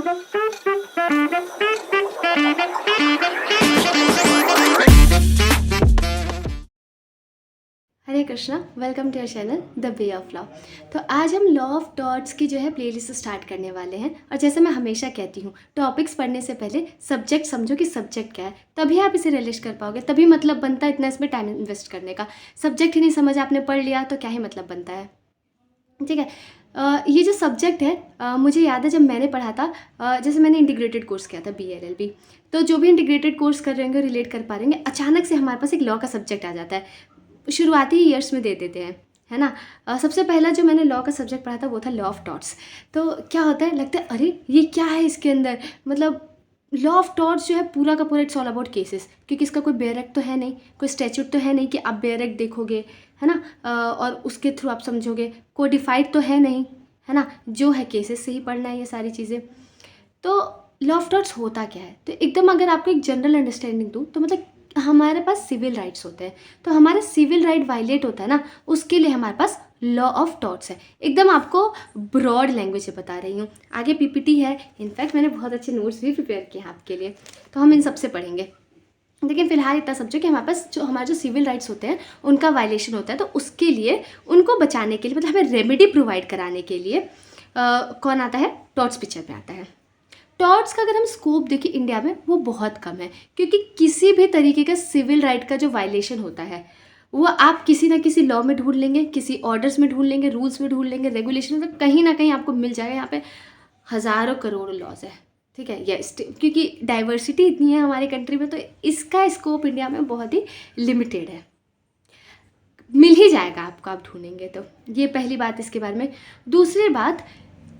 Hare Krishna, welcome to your channel the way of law. तो आज हम लॉ ऑफ डॉट्स की जो है प्लेलिस्ट स्टार्ट करने वाले हैं। और जैसे मैं हमेशा कहती हूँ, टॉपिक्स पढ़ने से पहले सब्जेक्ट समझो कि सब्जेक्ट क्या है, तभी आप इसे रिलेट कर पाओगे, तभी मतलब बनता है इतना इसमें टाइम इन्वेस्ट करने का। सब्जेक्ट ही नहीं समझ आपने पढ़ लिया तो क्या ही मतलब बनता है। ठीक है। ये जो सब्जेक्ट है, मुझे याद है जब मैंने पढ़ा था, जैसे मैंने इंटीग्रेटेड कोर्स किया था BLLB। तो जो भी इंटीग्रेटेड कोर्स कर रहे होंगे रिलेट कर पा रहे होंगे, अचानक से हमारे पास एक लॉ का सब्जेक्ट आ जाता है। शुरुआती ईयर्स में दे देते हैं, है ना। सबसे पहला जो मैंने लॉ का सब्जेक्ट पढ़ा था वो था लॉ ऑफ टॉर्ट्स। तो क्या होता है, लगता है अरे ये क्या है इसके अंदर, मतलब लॉ ऑफ टॉर्ट्स जो है पूरा का पूरा इट्स ऑल अबाउट केसेस, क्योंकि इसका कोई बेयर एक्ट तो है नहीं, कोई स्टैच्यूट तो है नहीं कि आप बेयर एक्ट देखोगे, है ना, और उसके थ्रू आप समझोगे। कोडिफाइड तो है नहीं, है ना, जो है केसेस से ही पढ़ना है ये सारी चीज़ें। तो लॉ ऑफ टॉर्ट्स होता क्या है, तो एकदम अगर आपको एक जनरल अंडरस्टैंडिंग दूँ तो मतलब हमारे पास सिविल राइट्स होते हैं, तो हमारे सिविल राइट वायलेट होता है ना, उसके लिए हमारे पास लॉ ऑफ टॉर्ट्स है। एकदम आपको ब्रॉड लैंग्वेज से बता रही हूँ। आगे PPT है, इनफैक्ट मैंने बहुत अच्छे नोट्स भी प्रिपेयर किए हैं आपके लिए, तो हम इन सबसे पढ़ेंगे। लेकिन फिलहाल इतना समझो कि हमारे पास जो हमारे जो सिविल राइट्स होते हैं उनका वायलेशन होता है, तो उसके लिए उनको बचाने के लिए, मतलब हमें रेमेडी प्रोवाइड कराने के लिए कौन आता है, टॉर्ट्स पिक्चर में आता है। टॉर्ट्स का अगर हम स्कोप देखें इंडिया में, वो बहुत कम है, क्योंकि किसी भी तरीके का सिविल राइट का जो वायलेशन होता है वो आप किसी ना किसी लॉ में ढूंढ लेंगे, किसी ऑर्डर्स में ढूंढ लेंगे, रूल्स में ढूंढ लेंगे, रेगुलेशन में, कहीं ना कहीं आपको मिल जाएगा। यहाँ पे हज़ारों करोड़ों लॉज है, ठीक है। यस, क्योंकि डाइवर्सिटी इतनी है हमारी कंट्री में, तो इसका स्कोप इंडिया में बहुत ही लिमिटेड है। मिल ही जाएगा आपको, आप ढूंढेंगे तो। ये पहली बात इसके बारे में। दूसरी बात,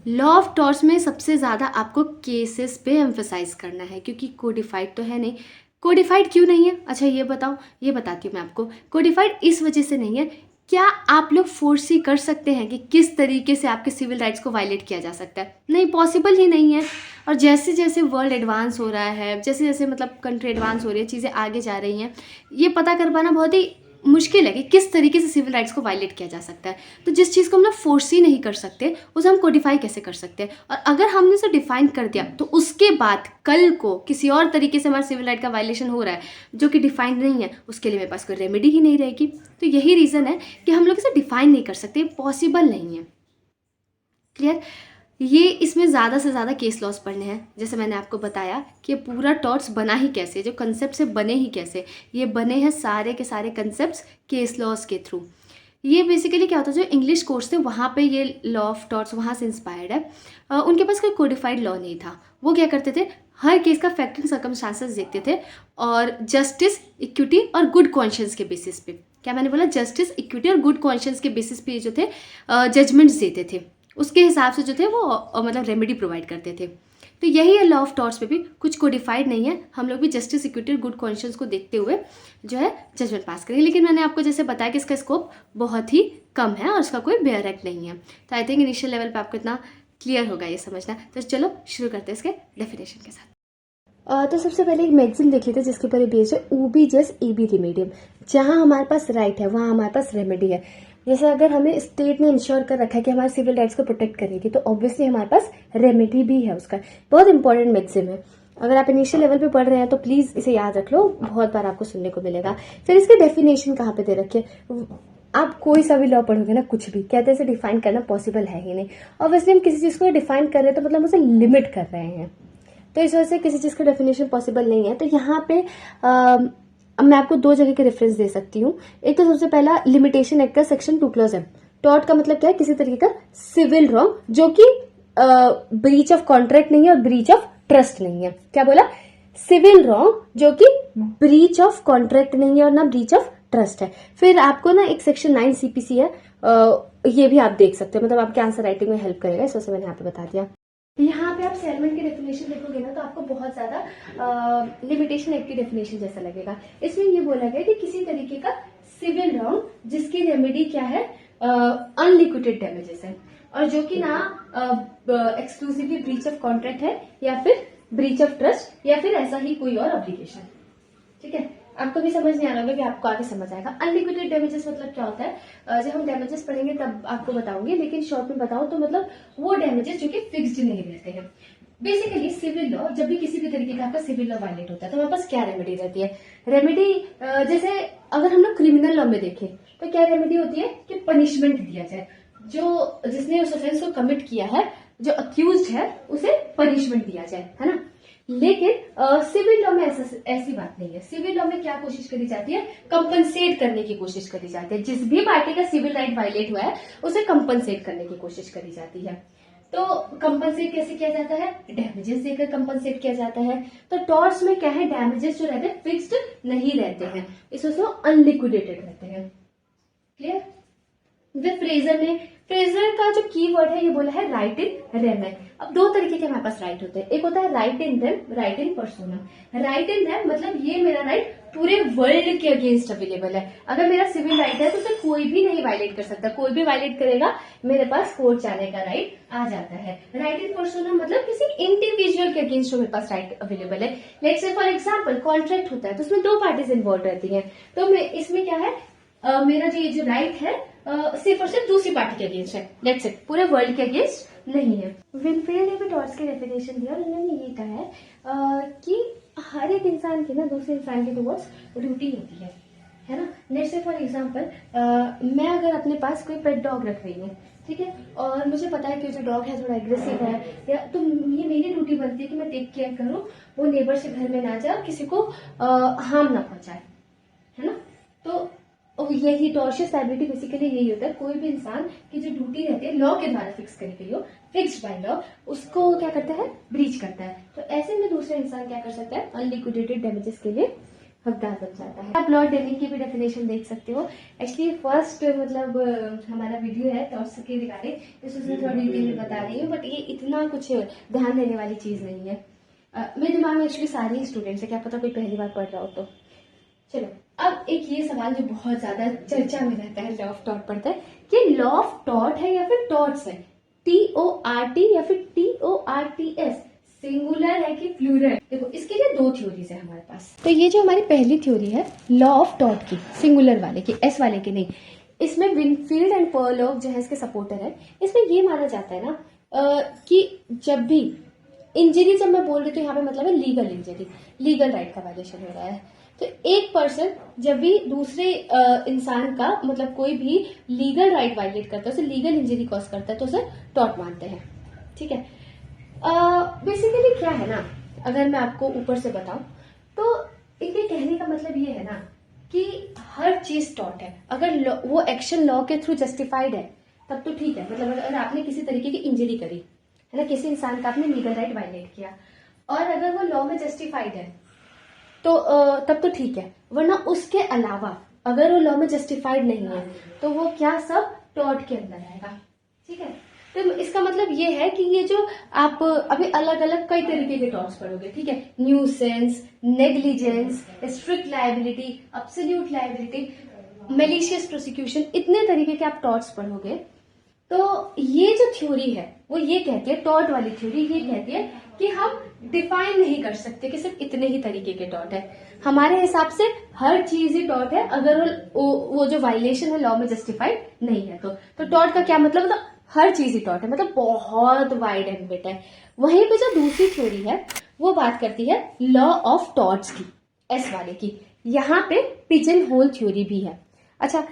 लॉ ऑफ टॉर्ट्स में सबसे ज़्यादा आपको केसेस पे एम्फसाइज करना है, क्योंकि कोडिफाइड तो है नहीं। कोडिफाइड क्यों नहीं है, अच्छा ये बताओ, ये बताती हूँ मैं आपको। कोडिफाइड इस वजह से नहीं है, क्या आप लोग फोर्स ही कर सकते हैं कि किस तरीके से आपके सिविल राइट्स को वायलेट किया जा सकता है? नहीं, पॉसिबल ही नहीं है। और जैसे जैसे वर्ल्ड एडवांस हो रहा है, जैसे जैसे मतलब कंट्री एडवांस हो रही है, चीज़ें आगे जा रही हैं, ये पता कर पाना बहुत ही मुश्किल है कि किस तरीके से सिविल राइट्स को वायलेट किया जा सकता है। तो जिस चीज़ को हम लोग फोर्स ही नहीं कर सकते, उसे हम कोडिफाई कैसे कर सकते हैं? और अगर हमने उसे डिफाइन कर दिया तो उसके बाद कल को किसी और तरीके से हमारे सिविल राइट का वायलेशन हो रहा है जो कि डिफाइंड नहीं है, उसके लिए मेरे पास कोई रेमेडी ही नहीं रहेगी। तो यही रीज़न है कि हम लोग इसे डिफाइन नहीं कर सकते, पॉसिबल नहीं है। क्लियर? ये इसमें ज़्यादा से ज़्यादा केस लॉस पढ़ने हैं। जैसे मैंने आपको बताया कि पूरा टॉर्ट्स बना ही कैसे, जो कंसेप्ट से बने ही कैसे, ये बने हैं सारे के सारे कंसेप्ट्स केस लॉस के थ्रू। ये बेसिकली क्या होता है, जो इंग्लिश कोर्स थे वहाँ पे ये लॉ ऑफ टॉर्ट्स वहाँ से इंस्पायर्ड है। उनके पास कोई कोडिफाइड लॉ नहीं था। वो क्या करते थे, हर केस का फैक्ट एंड सर्कमस्टांसेस देखते थे, और जस्टिस, इक्विटी और गुड कॉन्शियंस के बेसिस पे, क्या मैंने बोला, जस्टिस, इक्विटी और गुड कॉन्शियंस के बेसिस पे जो थे जजमेंट्स देते थे, उसके हिसाब से जो थे वो मतलब रेमेडी प्रोवाइड करते थे। तो यही है लॉ ऑफ टॉर्ट्स पे भी, कुछ कोडिफाइड नहीं है। हम लोग भी जस्टिस, इक्विटी और गुड कॉन्शियंस को देखते हुए जो है जजमेंट पास करेंगे। लेकिन मैंने आपको जैसे बताया कि इसका स्कोप बहुत ही कम है और उसका कोई बेयर एक्ट नहीं है। तो आई थिंक इनिशियल लेवल पे आपको इतना क्लियर होगा ये समझना। तो चलो शुरू करते हैं इसके डेफिनेशन के साथ। तो सबसे पहले एक मैगजीन देख लेते हैं जिसके ऊपर बेस्ड है, ऊबी जस ईबी रिमेडियम। जहाँ हमारे पास राइट है वहाँ हमारे पास रेमेडी है। जैसे अगर हमें स्टेट ने इंश्योर कर रखा है कि हमारे सिविल राइट्स को प्रोटेक्ट करेगी, तो ऑब्वियसली हमारे पास रेमेडी भी है उसका। बहुत इंपॉर्टेंट मैगजीन है। अगर आप इनिशियल लेवल पे पढ़ रहे हैं तो प्लीज इसे याद रख लो, बहुत बार आपको सुनने को मिलेगा। फिर इसके डेफिनेशन कहाँ पे दे रखे, आप कोई सा भी लॉ पढ़ोगे ना, कुछ भी कहते हैं इसे डिफाइन करना पॉसिबल है ही नहीं। ऑब्वियसली हम किसी चीज को डिफाइन कर रहे हैं तो मतलब उसे लिमिट कर रहे हैं, तो इस वजह से किसी चीज का डेफिनेशन पॉसिबल नहीं है। तो यहाँ पे मैं आपको दो जगह के रेफरेंस दे सकती हूँ। एक तो सबसे पहला लिमिटेशन एक्ट का सेक्शन 2 टॉर्ट का मतलब क्या है, किसी तरीके का सिविल रॉन्ग जो कि ब्रीच ऑफ कॉन्ट्रैक्ट नहीं है और ब्रीच ऑफ ट्रस्ट नहीं है। क्या बोला, सिविल रॉन्ग जो कि ब्रीच ऑफ कॉन्ट्रैक्ट नहीं है और ना ब्रीच ऑफ ट्रस्ट है। फिर आपको ना एक सेक्शन 9 CPC है, ये भी आप देख सकते हो, मतलब आपके आंसर राइटिंग में हेल्प करेगा, इस वजह से मैंने यहाँ पे बता दिया। यहाँ पे आप सेलमेंट की डेफिनेशन देखोगे ना तो आपको बहुत ज्यादा लिमिटेशन एक्ट की डेफिनेशन जैसा लगेगा। इसमें ये बोला गया कि किसी तरीके का सिविल रॉन्ग जिसकी रेमेडी क्या है, अनलिक्विडेड डैमेजेस है, और जो कि ना एक्सक्लूसिवली ब्रीच ऑफ कॉन्ट्रैक्ट है या फिर ब्रीच ऑफ ट्रस्ट या फिर ऐसा ही कोई और ऑब्लिगेशन। ठीक है, आपको भी समझ नहीं आ रहा होगा कि आपको आगे समझ आएगा। अनलिक्विडेड डैमेजेस मतलब क्या होता है, जब हम डैमेजेस पढ़ेंगे तब आपको बताऊंगी, लेकिन शॉर्ट में बताऊं तो मतलब वो डैमेजेस जो कि फिक्स्ड नहीं रहते हैं। बेसिकली सिविल लॉ, जब भी किसी भी तरीके का आपका सिविल लॉ वायलेट होता है तो हमारे पास क्या रेमेडी रहती है? रेमेडी जैसे अगर हम लोग क्रिमिनल लॉ में देखें तो क्या रेमेडी होती है कि पनिशमेंट दिया जाए, जो जिसने उस ऑफेंस को कमिट किया है, जो अक्यूज्ड है, उसे पनिशमेंट दिया जाए, है ना। लेकिन सिविल लॉ में ऐसी बात नहीं है। सिविल लॉ में क्या कोशिश करी जाती है? कंपनसेट करने की कोशिश करी जाती है। जिस भी पार्टी का सिविल राइट वायलेट हुआ है उसे कंपनसेट करने की कोशिश करी जाती है। तो कंपनसेट कैसे किया जाता है? डैमेजेस देकर कंपनसेट किया जाता है। तो टॉर्ट्स में क्या है? डैमेजेस जो रहते हैं फिक्स्ड नहीं रहते हैं, इसमें अनलिक्विडेटेड रहते हैं। क्लियर? फ्रेजर का जो कीवर्ड है ये बोला है राइट इन रेम है। अब दो तरीके के हमारे पास राइट होते हैं, एक होता है right in rem, right in persona. Right in rem मतलब ये मेरा राइट पूरे वर्ल्ड के अगेंस्ट अवेलेबल है। अगर मेरा सिविल राइट है तो उसे कोई भी नहीं वायलेट कर सकता, कोई भी वायलेट करेगा मेरे पास कोर्ट जाने का राइट आ जाता है। राइट इन पर्सोना मतलब किसी इंडिविजुअल के अगेंस्ट मेरे पास राइट अवेलेबल है। Let's say for example contract होता है तो उसमें दो पार्टीज इन्वॉल्व रहती है, तो इसमें क्या है, मेरा जो ये जो राइट है सिर्फ और सिर्फ दूसरी पार्टी के अगेंस्ट है, लेट्स से पूरे वर्ल्ड के अगेंस्ट नहीं है। विनफील्ड ने भी टॉर्ट्स की डेफिनेशन दिया और उन्होंने ये कहा है कि हर एक इंसान की ना दूसरे इंसान के टुवर्ड्स ड्यूटी होती है ना। लेट्स से फॉर एग्जांपल मैं अगर अपने पास कोई पेट डॉग रख रही हूँ, ठीक है, और मुझे पता है कि जो डॉग है थोड़ा एग्रेसिव है, या तो ये मेरी ड्यूटी बनती है कि मैं टेक केयर करूँ, वो नेबर से घर में ना जाए, किसी को हार्म ना पहुंचाए, है ना। तो यही टॉर्शियस लायबिलिटी बेसिकली यही होता है, कोई भी इंसान की जो ड्यूटी रहती है लॉ के द्वारा फिक्स करी गई हो, फिक्स्ड बाय लॉ, उसको क्या करता है? ब्रीच करता है। तो ऐसे में दूसरा इंसान क्या कर सकता है? अनलिक्विडेटेड डैमेजेस के लिए हकदार बन जाता है। आप लॉ डेनिंग की भी डेफिनेशन देख सकते हो। एक्चुअली फर्स्ट मतलब हमारा वीडियो है टॉर्ट्स के रिगार्डिंग, इसमें थोड़ा डिटेल में बता रही हूँ, बट ये इतना कुछ ध्यान देने वाली चीज नहीं है। मेरे दिमाग में एक्चुअली सारे ही स्टूडेंट्स है, क्या पता कोई पहली बार पढ़ रहा हो तो। चलो अब एक ये सवाल जो बहुत ज्यादा चर्चा में रहता है, लॉ ऑफ टॉर्ट पढ़ता है कि लॉ ऑफ टॉर्ट है या फिर टॉर्ट्स है, TORT या फिर TORTS, सिंगुलर है कि प्लूरल। देखो इसके लिए दो थ्योरीज है हमारे पास। तो ये जो हमारी पहली थ्योरी है लॉ ऑफ टॉर्ट की, सिंगुलर वाले की, एस वाले की नहीं, इसमें विनफील्ड एंड पर्लोग जो है इसके सपोर्टर है। इसमें ये माना जाता है ना कि जब भी इंजरी, जब मैं बोल रही हूँ यहाँ पे मतलब है लीगल इंजरी, लीगल राइट का वायलेशन हो रहा है, तो एक पर्सन जब भी दूसरे इंसान का मतलब कोई भी लीगल राइट वायलेट करता है, उसे लीगल इंजरी कॉज करता है, तो उसे टॉर्ट मानते हैं। ठीक है, बेसिकली क्या है ना, अगर मैं आपको ऊपर से बताऊं तो इनके कहने का मतलब ये है ना कि हर चीज टॉर्ट है। अगर वो एक्शन लॉ के थ्रू जस्टिफाइड है तब तो ठीक है, मतलब अगर आपने किसी तरीके की इंजरी करी है ना, किसी इंसान का आपने लीगल राइट वायलेट किया, और अगर वो लॉ में जस्टिफाइड है तो तब तो ठीक है, वरना उसके अलावा अगर वो लॉ में जस्टिफाइड नहीं है तो वो क्या सब टॉर्ट के अंदर आएगा। ठीक है, तो इसका मतलब ये है कि ये जो आप अभी अलग अलग कई तरीके के टॉर्ट्स पढ़ोगे, ठीक है, nuisance, negligence, strict liability, absolute liability, malicious prosecution, इतने तरीके के आप टॉर्ट्स पढ़ोगे। तो ये जो थ्योरी है वो ये कहती है, टॉर्ट वाली थ्योरी ये कहती है कि हम डिफाइन नहीं कर सकते कि सिर्फ इतने ही तरीके के टॉर्ट है। हमारे हिसाब से हर चीज ही टॉर्ट है अगर वो जो वायलेशन है लॉ में जस्टिफाइड नहीं है तो टॉर्ट का क्या मतलब हर चीज ही टॉर्ट है, मतलब बहुत वाइड एम्बिट है। वहीं पे जो दूसरी थ्योरी है वो बात करती है लॉ ऑफ टॉर्ट्स की, एस वाले की। यहाँ पे पिजन होल थ्योरी भी है। अच्छा,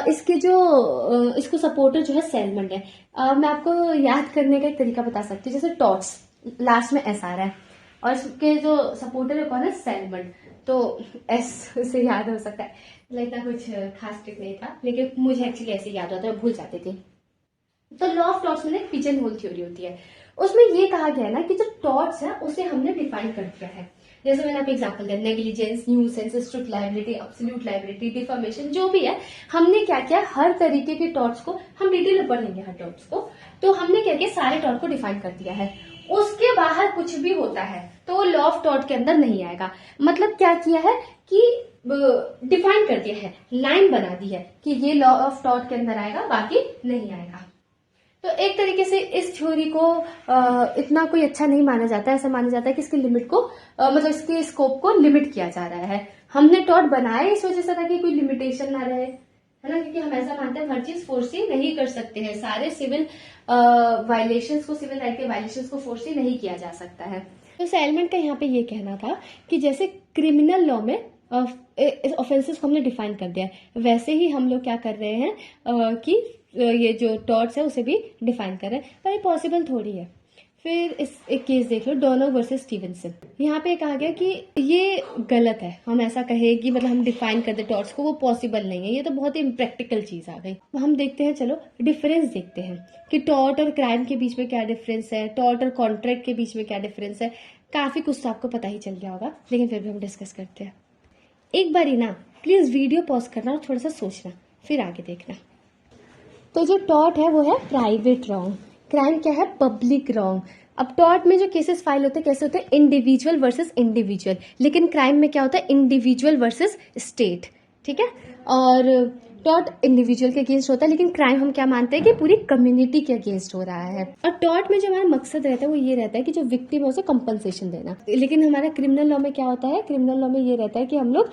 इसके जो इसको सपोर्टर जो है सैलमंड है। मैं आपको याद करने का एक तरीका बता सकती हूँ, जैसे टॉर्ट्स लास्ट में एस आ रहा है और इसके जो सपोर्टर है कौन है? सैलमंड। तो एस से याद हो सकता है, इतना कुछ खास ट्रिक नहीं था, लेकिन मुझे एक्चुअली ऐसे याद होता है, भूल जाती थी। तो लॉ ऑफ टॉर्ट्स में एक पिजन होल थ्योरी होती है, उसमें ये कहा गया है ना कि जो टॉर्ट्स है उसे हमने डिफाइन कर दिया है। जैसे मैंने आपको एग्जांपल दिया, negligence, nuisance, strict liability, absolute liability, deformation, जो भी है हमने क्या किया, हर तरीके के टॉर्ट्स को हम डिटेल में पढ़ेंगे हर टॉर्ट्स को, तो हमने क्या किया, सारे टॉर्ट को डिफाइन कर दिया है। उसके बाहर कुछ भी होता है तो वो लॉ ऑफ टॉर्ट के अंदर नहीं आएगा। मतलब क्या किया है कि डिफाइन कर दिया है, लाइन बना दी है कि ये लॉ ऑफ टॉर्ट के अंदर आएगा, बाकी नहीं आएगा। तो एक तरीके से इस थ्योरी को इतना कोई अच्छा नहीं माना जाता है। ऐसा माना जाता है कि इसकी लिमिट को मतलब इसके स्कोप को लिमिट किया जा रहा है। हमने टॉर्ट बनाए इस वजह से ताकि कोई लिमिटेशन ना रहे, है ना, क्योंकि हम ऐसा मानते हैं हर चीज फोर्सी नहीं कर सकते हैं, सारे सिविल वायलेशंस को, सिविल राइट के वायलेशंस को फोर्सी नहीं किया जा सकता है। तो इस एलिमेंट का यहाँ पे ये कहना था कि जैसे क्रिमिनल लॉ में ऑफेंसेस को हमने डिफाइन कर दिया है, वैसे ही हम लोग क्या कर रहे हैं कि ये जो टॉर्ट्स है उसे भी डिफाइन कर रहे हैं, पर ये पॉसिबल थोड़ी है। फिर इस एक केस देख लो, डोनो वर्सेस स्टीवेंसन। यहाँ पे कहा गया कि ये गलत है, हम ऐसा कहें कि मतलब हम डिफाइन कर दे टॉर्ट्स को, वो पॉसिबल नहीं है, ये तो बहुत ही इम्प्रैक्टिकल चीज आ गई। तो हम देखते हैं, चलो डिफरेंस देखते हैं कि टॉर्ट और क्राइम के बीच में क्या डिफरेंस है, टॉर्ट और कॉन्ट्रैक्ट के बीच में क्या डिफरेंस है। काफी कुछ तो आपको पता ही चल गया होगा, लेकिन फिर भी हम डिस्कस करते हैं। एक बार ही ना प्लीज वीडियो पॉज करना और थोड़ा सा सोचना, फिर आगे देखना। तो जो टॉर्ट है वो है प्राइवेट रॉन्ग, क्राइम क्या है, पब्लिक रॉन्ग। अब टॉर्ट में जो केसेस फाइल होते हैं कैसे होते हैं, इंडिविजुअल वर्सेस इंडिविजुअल, लेकिन क्राइम में क्या होता है, इंडिविजुअल वर्सेस स्टेट। ठीक है, और टॉर्ट इंडिविजुअल के अगेंस्ट होता है, लेकिन क्राइम हम क्या मानते हैं कि पूरी कम्युनिटी के अगेंस्ट हो रहा है। और टॉर्ट में जो हमारा मकसद रहता है वो ये रहता है कि जो विक्टिम है उसे कंपनसेशन देना, लेकिन हमारा क्रिमिनल लॉ में क्या होता है, क्रिमिनल लॉ में ये रहता है कि हम लोग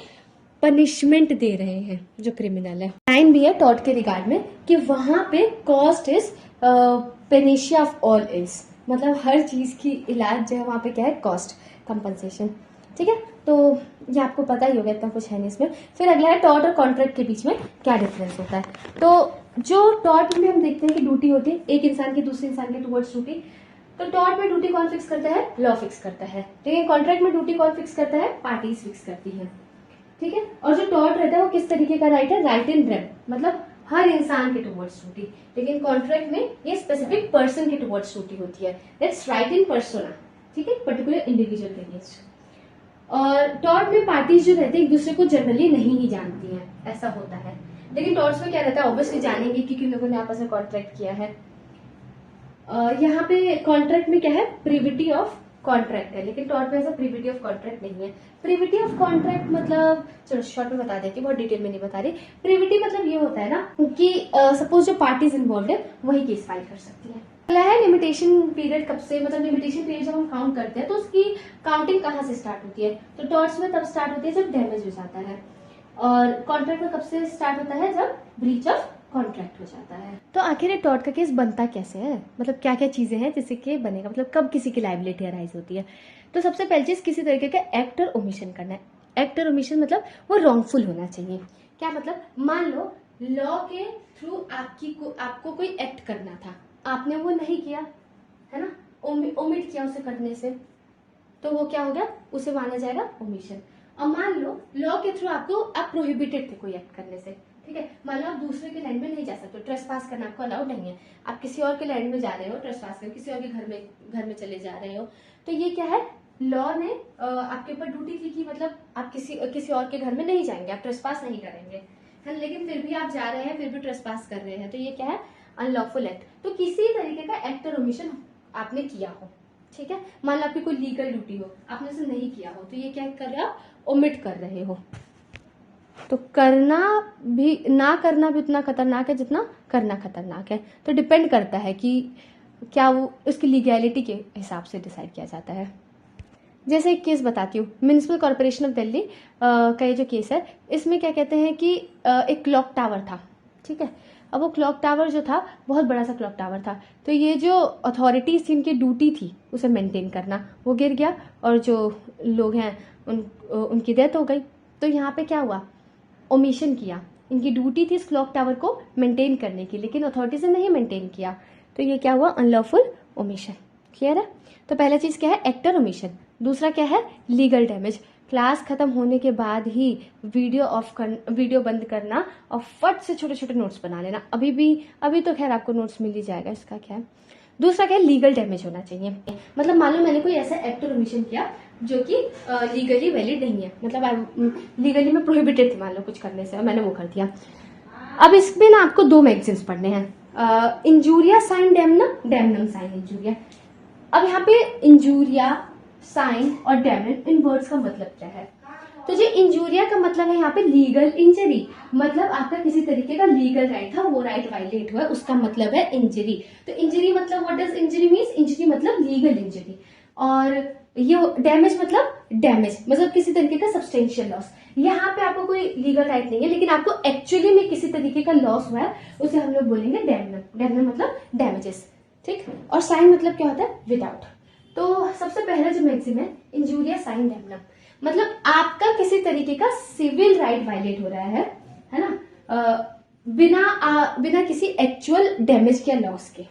पनिशमेंट दे रहे हैं जो क्रिमिनल है। लाइन भी है टॉर्ट के रिगार्ड में कि वहां पे cost is Panacea of all is, मतलब हर चीज की इलाज जो है वहां पे क्या है, कॉस्ट कंपनसेशन। ठीक है, तो ये आपको पता ही होगा, इतना कुछ है नहीं इसमें। फिर अगला है टॉर्ट और कॉन्ट्रैक्ट के बीच में क्या डिफरेंस होता है। तो जो टॉर्ट में हम देखते हैं कि ड्यूटी होती है एक इंसान की दूसरे इंसान के टुवर्ड्स ड्यूटी, तो टॉर्ट में ड्यूटी कौन फिक्स करता है, लॉ फिक्स करता है, लेकिन कॉन्ट्रैक्ट में ड्यूटी कौन फिक्स करता है, पार्टीज फिक्स करती है। ठीक है, और जो टॉर्ट रहता है वो किस तरीके का राइट है, राइट इन रेम, मतलब हर इंसान के टुवर्ड्स ड्यूटी, लेकिन कॉन्ट्रैक्ट में ये स्पेसिफिक पर्सन के टुवर्ड्स ड्यूटी होती है, दैट्स राइट इन पर्सोना। ठीक है, पर्टिकुलर इंडिविजुअल के अगेंस्ट। और टॉर्ट में पार्टीज जो रहते हैं एक दूसरे को जनरली नहीं ही जानती हैं, ऐसा होता है, लेकिन टॉर्ट्स में क्या रहता है, ऑब्वियसली जानेंगे कि किन लोगों ने आपस में कॉन्ट्रैक्ट किया है। यहाँ पे कॉन्ट्रैक्ट में क्या है, प्रिविटी ऑफ कॉन्ट्रैक्ट है, लेकिन टॉर्ट में ऐसा प्रिविटी ऑफ कॉन्ट्रैक्ट नहीं है। प्रिविटी ऑफ कॉन्ट्रैक्ट मतलब, चलो शॉर्ट में बता देती, बहुत डिटेल में नहीं बता रही। प्रिविटी मतलब ये होता है ना कि सपोज जो पार्टीज इन्वॉल्व है वही केस फाइल कर सकती है। अगला है लिमिटेशन पीरियड, कब से, मतलब लिमिटेशन पीरियड जब हम काउंट करते हैं तो उसकी काउंटिंग कहाँ से स्टार्ट होती है, तो टॉर्ट्स में तब स्टार्ट होती है जब डैमेज हो जाता है, और कॉन्ट्रैक्ट में कब से स्टार्ट होता है, जब ब्रीच ऑफ कॉन्ट्रैक्ट हो जाता है। तो आखिर ये टॉर्ट का केस बनता कैसे है, मतलब क्या क्या चीजें हैं जिससे कि बनेगा, मतलब कब किसी की लायबिलिटी अराइज होती है। तो सबसे पहली चीज, किसी तरीके का एक्ट और ओमिशन करना है। एक्ट और ओमिशन मतलब वो रॉन्गफुल होना चाहिए। क्या मतलब, मान लो लॉ के थ्रू आपको कोई एक्ट करना था, आपने वो नहीं किया, है ना, ओमिट किया उसे करने से, तो वो क्या हो गया, उसे माना जाएगा ओमिशन। और मान लो लॉ के थ्रू आप प्रोहिबिटेड थे कोई एक्ट करने से, ठीक है, मान लो आप दूसरे के लैंड में नहीं जा सकते, ट्रेसपास करना आपको अलाउड नहीं है, आप किसी और के लैंड में जा रहे हो, ट्रेसपास कर किसी और के घर में चले जा रहे हो, तो ये क्या है, लॉ ने आपके ऊपर ड्यूटी थी कि मतलब आप किसी और के घर में नहीं जाएंगे, आप ट्रेसपास नहीं करेंगे, है, लेकिन फिर भी आप जा रहे हैं, फिर भी ट्रेसपास कर रहे हैं, तो ये क्या है, अनलॉफुल एक्ट। तो किसी तरीके का एक्ट और ओमिशन आपने किया हो, ठीक है, मान लो आपकी कोई लीगल ड्यूटी हो, आपने उसे नहीं किया हो, तो ये क्या कर रहे हो, ओमिट कर रहे हो। तो ना करना भी उतना खतरनाक है जितना करना खतरनाक है। तो डिपेंड करता है कि क्या वो उसकी लीगैलिटी के हिसाब से डिसाइड किया जाता है। जैसे एक केस बताती हूँ, म्युनिसिपल कॉर्पोरेशन ऑफ दिल्ली का ये जो केस है, इसमें क्या कहते हैं कि एक क्लॉक टावर था, ठीक है, अब वो क्लॉक टावर जो था बहुत बड़ा सा क्लॉक टावर था, तो ये जो अथॉरिटीज थी इनकी ड्यूटी थी उसे मेंटेन करना, वो गिर गया और जो लोग हैं उनकी डेथ हो गई। तो यहाँ पे क्या हुआ, ओमिशन किया, इनकी ड्यूटी थी इस क्लॉक टावर को मेंटेन करने की, लेकिन अथॉरिटीज ने नहीं मेंटेन किया, तो ये क्या हुआ, अनलॉफुल ओमिशन। क्लियर है। तो पहला चीज क्या है, एक्ट और ओमिशन। दूसरा क्या है, लीगल डैमेज। क्लास खत्म होने के बाद ही वीडियो बंद करना और फट से छोटे छोटे नोट्स बना लेना। अभी तो खैर आपको नोट्स मिल ही जाएगा, इसका क्या है। दूसरा क्या है, लीगल डैमेज होना चाहिए, मतलब मान लो मैंने कोई ऐसा एक्ट और ओमिशन किया जो कि लीगली वैलिड नहीं है, मतलब लीगली में प्रोहिबिटेड थी मान लो कुछ करने से, और मैंने वो कर दिया। अब इसमें ना आपको दो मैगजीन्स पढ़ने हैं, इंजूरिया साइन डेमनम, डेमनम साइन इंजूरिया। अब यहाँ पे इंजूरिया, साइन और डेमनम, इन वर्ड्स का मतलब क्या है, तो जो इंजूरिया का मतलब है यहाँ पे लीगल इंजरी, मतलब आपका किसी तरीके का लीगल राइट था, वो राइट वायलेट हुआ, उसका मतलब है इंजरी। तो इंजरी मतलब what does injury means, injury मतलब लीगल इंजरी। और ये डैमेज मतलब किसी तरीके का सब्सटेंशियल लॉस। यहाँ पे आपको कोई लीगल राइट नहीं है, लेकिन आपको एक्चुअली में किसी तरीके का लॉस हुआ है, उसे हम लोग बोलेंगे डैमनम। डैमनम मतलब डैमेजेस, ठीक। और साइन मतलब क्या होता है, विदाउट। तो सबसे पहला जो मैक्सिम है, इंजूरिया साइन डैमनम, मतलब आपका किसी तरीके का सिविल राइट वायलेट हो रहा है ना, बिना किसी एक्चुअल डैमेज या लॉस के,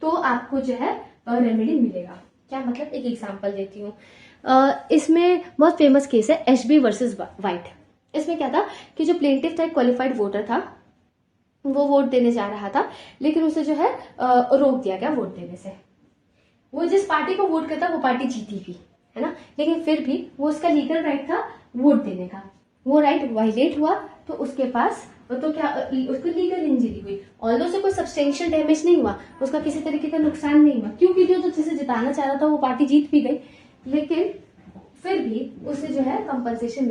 तो आपको जो है रेमेडी मिलेगा। क्या मतलब, एक एग्जांपल देती हूँ। इसमें बहुत फेमस केस है एचबी वर्सेस वाइट। इसमें क्या था कि जो प्लेंटिफ था, एक क्वालिफाइड वोटर था, वो वोट देने जा रहा था, लेकिन उसे जो है रोक दिया गया वोट देने से। वो जिस पार्टी को वोट करता वो पार्टी जीती भी, है ना, लेकिन फिर भी वो उसका लीगल राइट था वोट देने का, वो राइट वायलेट हुआ, तो उसके पास तो क्या उसको लीगल इंजरी हुई। ऑल्दो से कोई सब्सटेंशियल डैमेज नहीं हुआ, उसका किसी तरीके का नुकसान नहीं हुआ, क्योंकि जो जिसे जिताना चाह रहा था वो पार्टी जीत भी गई, लेकिन फिर भी उसे जो है कंपनसेशन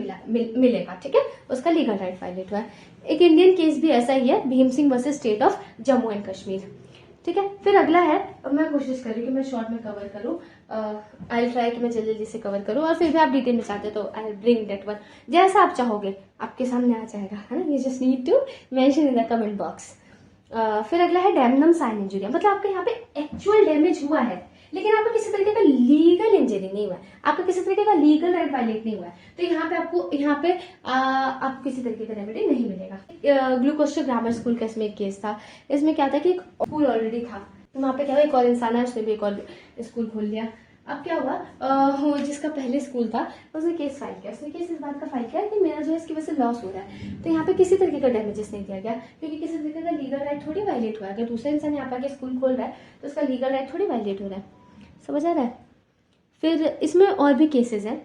मिलेगा, ठीक है, उसका लीगल राइट वायलेट हुआ है। एक इंडियन केस भी ऐसा ही है, Bhim Singh versus state of Jammu and Kashmir, ठीक है। फिर अगला है, मैं कोशिश कर रही हूँ कि मैं शॉर्ट में कवर करूँ, आई ट्राई कि मैं जल्दी जल्दी से कवर करूँ, और फिर भी आप डिटेल में चाहते तो आई ब्रिंग दैट वन, जैसा आप चाहोगे आपके सामने आ जाएगा, है ना, you just need to mention in the comment box. फिर अगला है डैमनम साइन इंजुरिया, मतलब आपके यहाँ पे एक्चुअल डैमेज हुआ है, लेकिन आपको किसी तरीके का लीगल इंजरी नहीं हुआ है, आपका किसी तरीके का लीगल राइट वायलेट नहीं हुआ है, तो यहाँ पे आपको किसी तरीके का रेमेडी नहीं मिलेगा। ग्लूकोस्टर ग्रामर स्कूल का इसमें एक केस था। इसमें क्या था कि एक स्कूल ऑलरेडी था, तो वहाँ पे क्या हुआ, एक और इंसान है, उसने भी एक और स्कूल खोल लिया। अब क्या हुआ, वो जिसका पहले स्कूल था उसने केस फाइल किया, उसने केस इस बात का फाइल किया कि मेरा जो है इसकी वजह से लॉस हो रहा है, तो यहाँ पे किसी तरीके का डैमेजेस नहीं दिया गया, क्योंकि किसी तरीके का लीगल राइट थोड़ी वायलेट हुआ है। अगर दूसरा इंसान यहाँ पे आके स्कूल खोल रहा है तो उसका लीगल राइट थोड़ी वायलेट हो रहा है, समझ आ रहा है। फिर इसमें और भी केसेस हैं।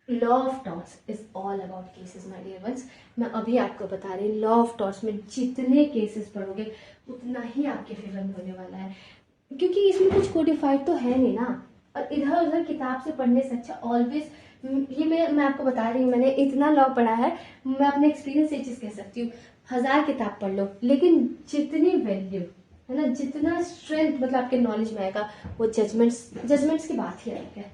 Law of torts is all about cases my dear ones. मैं अभी आपको बता रही हूँ, लॉ ऑफ टॉर्ट्स में जितने केसेस पढ़ोगे उतना ही आपके फेवर में होने वाला है, क्योंकि इसमें कुछ कोडिफाइड तो है नहीं ना, और इधर उधर किताब से पढ़ने से अच्छा ऑलवेज ये मैं आपको बता रही हूँ, मैंने इतना लॉ पढ़ा है, मैं अपने एक्सपीरियंस से ये चीज़ कह सकती हूँ, 1000 किताब पढ़ लो, लेकिन जितनी वैल्यू है ना, जितना स्ट्रेंथ मतलब आपके नॉलेज में आएगा, वो जजमेंट्स की बात ही अलग है।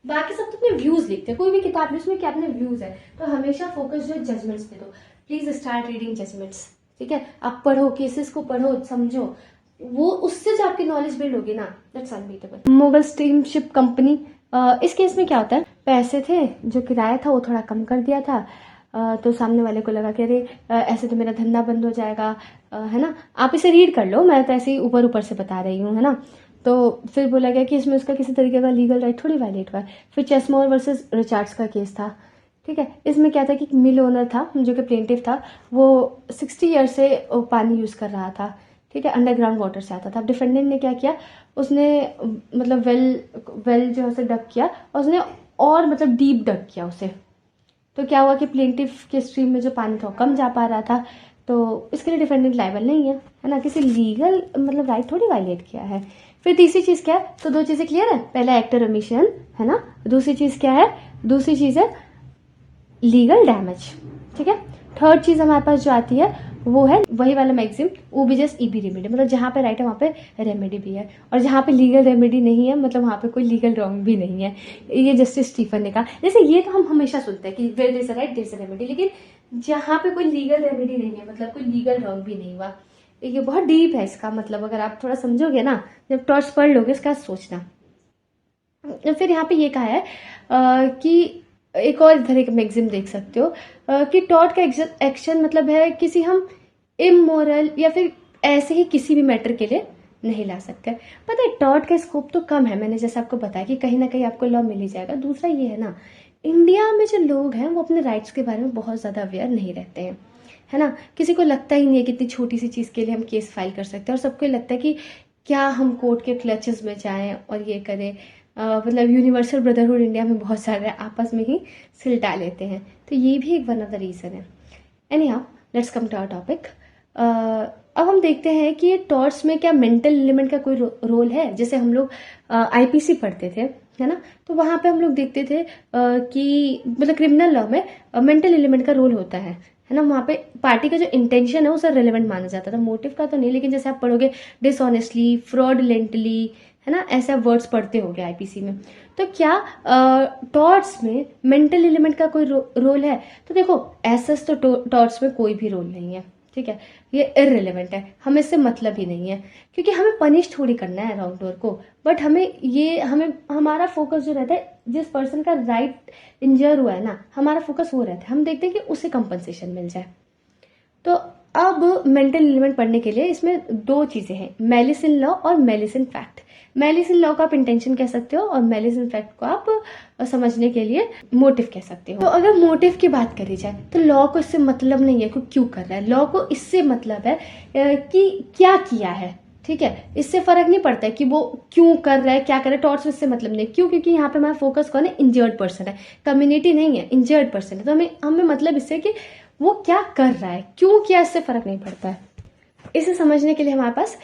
बाकी सब तो अपने व्यूज लिखते हैं, कोई भी किताब में उसमें क्या अपने व्यूज है, तो हमेशा फोकस जो है जजमेंट्स पे दो। प्लीज स्टार्ट रीडिंग जजमेंट्स, ठीक है, आप पढ़ो, केसेस को पढ़ो, समझो, वो उससे जो आपकी नॉलेज बिल्ड होगी ना, that's unbeatable. Mughal steamship company, इस केस में क्या होता है, पैसे थे, जो किराया था वो थोड़ा कम कर दिया था, तो सामने वाले को लगा कि अरे ऐसे तो मेरा धंधा बंद हो जाएगा, है ना, आप इसे रीड कर लो, मैं तो ऐसे ही ऊपर ऊपर से बता रही हूँ, है ना। तो फिर बोला गया कि इसमें उसका किसी तरीके का लीगल राइट थोड़ी वायलेट हुआ है। फिर चेसमोर वर्सेस रिचार्ड्स का केस था, ठीक है। इसमें क्या था कि मिल ओनर था जो कि प्लेंटिफ था, वो 60 ईयर से पानी यूज़ कर रहा था, ठीक है, अंडरग्राउंड वाटर से आता था। अब डिफेंडेंट ने क्या किया, उसने मतलब वेल जो है उसे डग किया, और उसने और मतलब डीप डग किया उसे, तो क्या हुआ कि प्लेंटिफ के स्ट्रीम में जो पानी था कम जा पा रहा था, तो इसके लिए डिफेंडेंट लायबल नहीं है ना, किसी लीगल मतलब राइट थोड़ी वायलेट किया है। फिर तीसरी चीज़ क्या है, तो 2 चीज़ें क्लियर है, पहला एक्टर ओमिशन, है ना, दूसरी चीज़ क्या है, दूसरी चीज़ है लीगल डैमेज, ठीक है। थर्ड चीज़ हमारे पास जो आती है वो है वही वाला मैक्सिम, वो भी जस्ट ईबी रेमेडी, मतलब जहाँ पे राइट है वहाँ पे रेमेडी भी है, और जहाँ पे लीगल रेमेडी नहीं है मतलब वहाँ पे कोई लीगल रॉन्ग भी नहीं है। ये जस्टिस स्टीफन ने कहा, जैसे ये तो हम हमेशा सुनते हैं कि where there is a right there is a remedy, लेकिन जहाँ पे कोई लीगल रेमेडी नहीं है मतलब कोई लीगल रॉन्ग भी नहीं हुआ, ये बहुत डीप है इसका मतलब, अगर आप थोड़ा समझोगे ना, जब टॉर्च पढ़ लोगे इसका सोचना। फिर यहाँ पे ये कहा है कि एक और इधर एक मैगजीन देख सकते हो कि टॉर्ट का एक्शन मतलब है किसी हम इमोरल या फिर ऐसे ही किसी भी मैटर के लिए नहीं ला सकते। पता है टॉर्ट का स्कोप तो कम है, मैंने जैसे आपको बताया कि कहीं ना कहीं आपको लॉ मिल ही जाएगा। दूसरा ये है ना, इंडिया में जो लोग हैं वो अपने राइट्स के बारे में बहुत ज़्यादा अवेयर नहीं रहते हैं, है ना। किसी को लगता ही नहीं है कि इतनी छोटी सी चीज़ के लिए हम केस फाइल कर सकते हैं, और सबको लगता है कि क्या हम कोर्ट के क्लचेस में जाएं और ये करें। मतलब यूनिवर्सल ब्रदरहुड इंडिया में बहुत सारे आपस में ही सिलटा लेते हैं, तो ये भी एक वन ऑफ द रीज़न है। Anyhow let's come to our topic. अब हम देखते हैं कि ये टॉर्ट्स में क्या मेंटल एलिमेंट का कोई रोल है। जैसे हम लोग आईपीसी पढ़ते थे, है ना, तो वहाँ पे हम लोग देखते थे कि मतलब क्रिमिनल लॉ में मेंटल एलिमेंट का रोल होता है ना। वहाँ पे पार्टी का जो इंटेंशन है उसे रेलेवेंट माना जाता था, मोटिव का तो नहीं, लेकिन जैसे आप पढ़ोगे डिसऑनेस्टली, फ्रॉडलेंटली, है ना, ऐसे आप वर्ड्स पढ़ते होगे आईपीसी में। तो क्या टॉर्ट्स में मेंटल एलिमेंट का कोई रोल है? तो देखो ऐसा तो टॉर्ट्स में कोई भी रोल नहीं है, ठीक है, ये इररिलेवेंट है, हमें इससे मतलब ही नहीं है, क्योंकि हमें पनिश थोड़ी करना है रॉन्ग डोर को, बट हमें हमारा फोकस जो रहता है, जिस पर्सन का राइट इंजर हुआ है ना, हमारा फोकस वो रहता है, हम देखते हैं कि उसे कंपनसेशन मिल जाए। तो अब मेंटल एलिमेंट पढ़ने के लिए इसमें दो चीजें हैं, मेलिस इन लॉ और malice in fact. Malice in law को आप इंटेंशन कह सकते हो और मेलिस इन फैक्ट को आप समझने के लिए मोटिव कह सकते हो। तो अगर मोटिव की बात करी जाए तो लॉ को इससे मतलब नहीं है कि क्यों कर रहा है, लॉ को इससे मतलब है कि क्या किया है, ठीक है, इससे फर्क नहीं पड़ता है कि वो क्यों कर रहा है, क्या कर रहा है, टॉर्च इससे मतलब नहीं। क्यों? क्योंकि यहाँ पे हमारा फोकस कौन है? इंजर्ड पर्सन है, कम्युनिटी नहीं है, इंजर्ड पर्सन है। तो हमें मतलब इससे कि वो क्या कर रहा है, क्यों किया, इससे फर्क नहीं पड़ता है। इसे समझने के लिए हमारे पास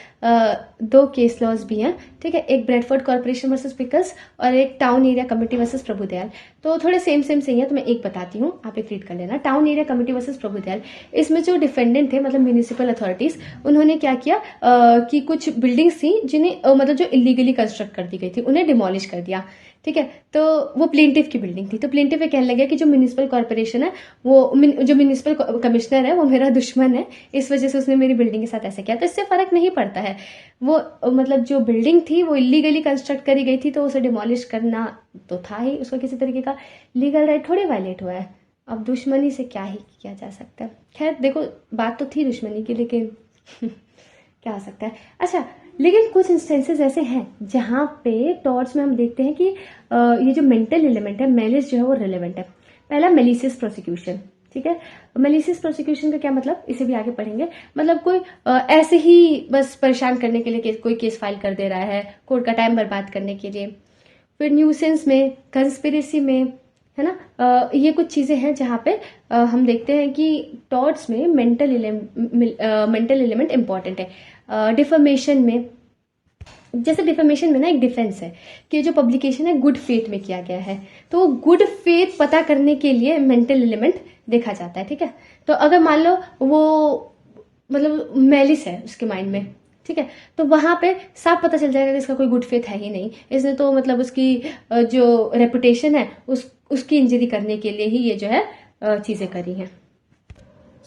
दो केस लॉज भी हैं, ठीक है, एक ब्रेडफोर्ड कॉर्पोरेशन वर्सेस पिकल्स और एक town area committee versus Prabhudayal. तो थोड़े सेम सही है, तो मैं एक बताती हूँ, आप एक रीड कर लेना। Town area committee versus Prabhudayal, इसमें जो डिफेंडेंट थे, मतलब म्यूनिसिपल अथॉरिटीज, उन्होंने क्या किया कि कुछ बिल्डिंग्स थी जिन्हें मतलब जो इलीगली कंस्ट्रक्ट कर दी गई थी, उन्हें डिमोलिश कर दिया, ठीक है। तो वो प्लेंटिफ की बिल्डिंग थी, तो प्लेंटिफ ये कहने लगे कि जो म्यूनिसिपल कॉर्पोरेशन है, जो म्यूनिसिपल कमिश्नर है, वो मेरा दुश्मन है, इस वजह से उसने मेरी बिल्डिंग के साथ ऐसे किया। तो इससे फर्क नहीं पड़ता है, वो मतलब जो बिल्डिंग थी वो इलीगली कंस्ट्रक्ट करी गई थी, तो उसे डिमोलिश करना तो था ही, उसका किसी तरीके का लीगल राइट थोड़ी वायलेट हुआ है। अब दुश्मनी से क्या ही किया जा सकता है। खैर देखो, बात तो थी दुश्मनी की, लेकिन क्या हो सकता है। अच्छा, लेकिन कुछ इंस्टेंसेस ऐसे हैं जहाँ पे टॉर्च में हम देखते हैं कि ये जो मेंटल एलिमेंट है, मेलिस जो है वो रिलेवेंट है। पहला मेलिशियस प्रोसिक्यूशन, ठीक है। मेलिशियस प्रोसिक्यूशन का क्या मतलब, इसे भी आगे पढ़ेंगे। मतलब कोई ऐसे ही बस परेशान करने के लिए कोई केस फाइल कर दे रहा है, कोर्ट का टाइम बर्बाद करने के लिए। फिर न्यूसेंस में, कंस्पिरेसी में, है ना, ये कुछ चीजें हैं जहाँ पे हम देखते हैं कि टॉर्ट्स में मेंटल एलिमेंट इंपॉर्टेंट है। डिफर्मेशन में, जैसे डिफर्मेशन में ना एक डिफेंस है कि जो पब्लिकेशन है गुड फेथ में किया गया है, तो गुड फेथ पता करने के लिए मेंटल एलिमेंट देखा जाता है, ठीक है। तो अगर मान लो वो मतलब मेलिस है उसके माइंड में, ठीक है, तो वहां पे साफ पता चल जाएगा कि इसका कोई गुड फेथ है ही नहीं, इसने तो मतलब उसकी जो रेपुटेशन है उसकी इंजरी करने के लिए ही ये जो है चीजें करी हैं।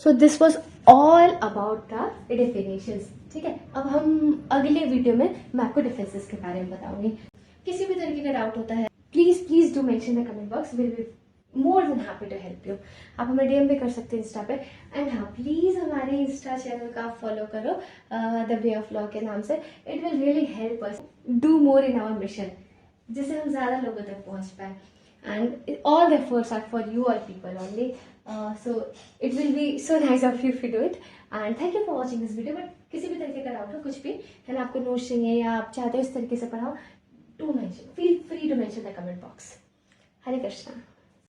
So this was all about the definitions, ठीक है। अब हम अगले वीडियो में मैं आपको डिफेंसेस के बारे में बताऊंगी। किसी भी तरीके का डाउट होता है, please do mention the comment box, will be more than happy to help you. आप हमें डीएम भी कर सकते हैं इंस्टा पे। एंड हाँ, प्लीज हमारे इंस्टा चैनल का फॉलो करो द वे ऑफ लॉ के नाम से। It will really help us do more in our mission, जिससे हम ज्यादा लोगों तक पहुंच पाए। And all the efforts are for you all people only, so it will be so nice of you if you do it, and thank you for watching this video. But किसी भी तरीके का डाउट हो, कुछ भी है ना, आपको नोट्स चाहिए या आप चाहते हो इस तरीके से पढ़ाओ, to mention, feel free to mention the comment box. Hare Krishna.